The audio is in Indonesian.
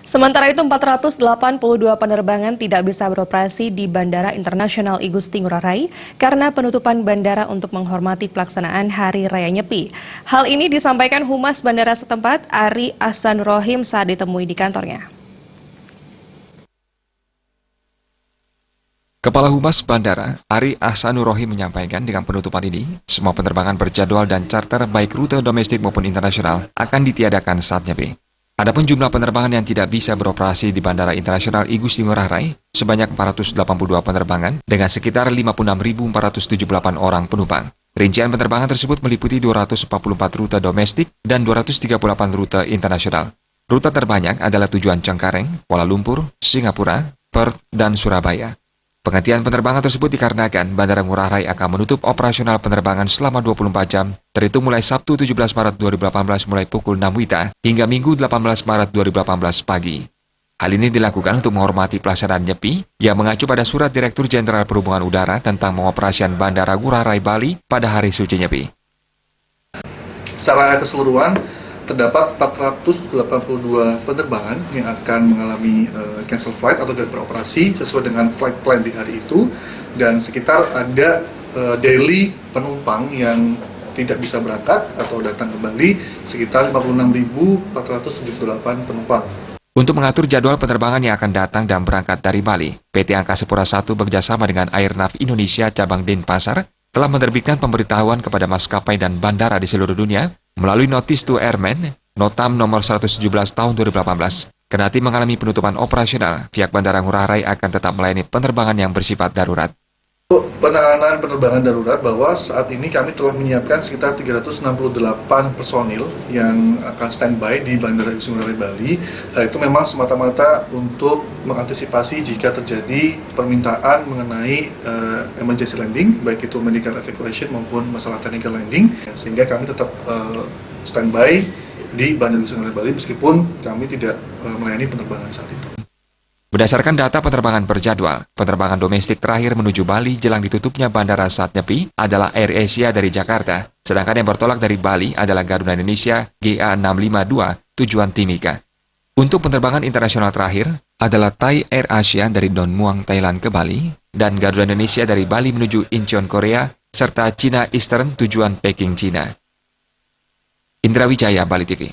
Sementara itu 482 penerbangan tidak bisa beroperasi di Bandara Internasional I Gusti Ngurah Rai karena penutupan bandara untuk menghormati pelaksanaan Hari Raya Nyepi. Hal ini disampaikan Humas Bandara setempat Ari Ahsan Rohim saat ditemui di kantornya. Kepala Humas Bandara, Ari Ahsanur Rohim menyampaikan dengan penutupan ini, semua penerbangan berjadwal dan charter baik rute domestik maupun internasional akan ditiadakan saat Nyepi. Adapun jumlah penerbangan yang tidak bisa beroperasi di Bandara Internasional I Gusti Ngurah Rai sebanyak 482 penerbangan dengan sekitar 56.478 orang penumpang. Rincian penerbangan tersebut meliputi 244 rute domestik dan 238 rute internasional. Rute terbanyak adalah tujuan Cengkareng, Kuala Lumpur, Singapura, Perth, dan Surabaya. Penghentian penerbangan tersebut dikarenakan Bandara Ngurah Rai akan menutup operasional penerbangan selama 24 jam, terhitung mulai Sabtu 17 Maret 2018 mulai pukul 6 WITA hingga Minggu 18 Maret 2018 pagi. Hal ini dilakukan untuk menghormati pelaksanaan Nyepi yang mengacu pada Surat Direktur Jenderal Perhubungan Udara tentang pengoperasian Bandara Ngurah Rai Bali pada hari suci Nyepi. Secara keseluruhan, terdapat 482 penerbangan yang akan mengalami cancel flight atau tidak beroperasi sesuai dengan flight plan di hari itu, dan sekitar ada daily penumpang yang tidak bisa berangkat atau datang kembali sekitar 56.478 penumpang. Untuk mengatur jadwal penerbangan yang akan datang dan berangkat dari Bali, PT Angkasa Pura I bekerjasama dengan Airnav Indonesia Cabang Denpasar telah menerbitkan pemberitahuan kepada maskapai dan bandara di seluruh dunia melalui Notice to Airmen, Notam nomor 117 tahun 2018. Kendati mengalami penutupan operasional, pihak Bandara Ngurah Rai akan tetap melayani penerbangan yang bersifat darurat. Untuk penanganan penerbangan darurat, bahwa saat ini kami telah menyiapkan sekitar 368 personil yang akan standby di Bandara I Gusti Ngurah Rai Bali. Hal itu memang semata-mata untuk mengantisipasi jika terjadi permintaan mengenai emergency landing, baik itu medical evacuation maupun masalah technical landing, sehingga kami tetap standby di Bandara I Gusti Ngurah Rai Bali meskipun kami tidak melayani penerbangan saat itu. Berdasarkan data penerbangan berjadwal, penerbangan domestik terakhir menuju Bali jelang ditutupnya bandara saat Nyepi adalah Air Asia dari Jakarta, sedangkan yang bertolak dari Bali adalah Garuda Indonesia GA652 tujuan Timika. Untuk penerbangan internasional terakhir adalah Thai Air Asia dari Don Muang, Thailand ke Bali, dan Garuda Indonesia dari Bali menuju Incheon, Korea, serta China Eastern tujuan Peking, China. Indra Wijaya, Bali TV.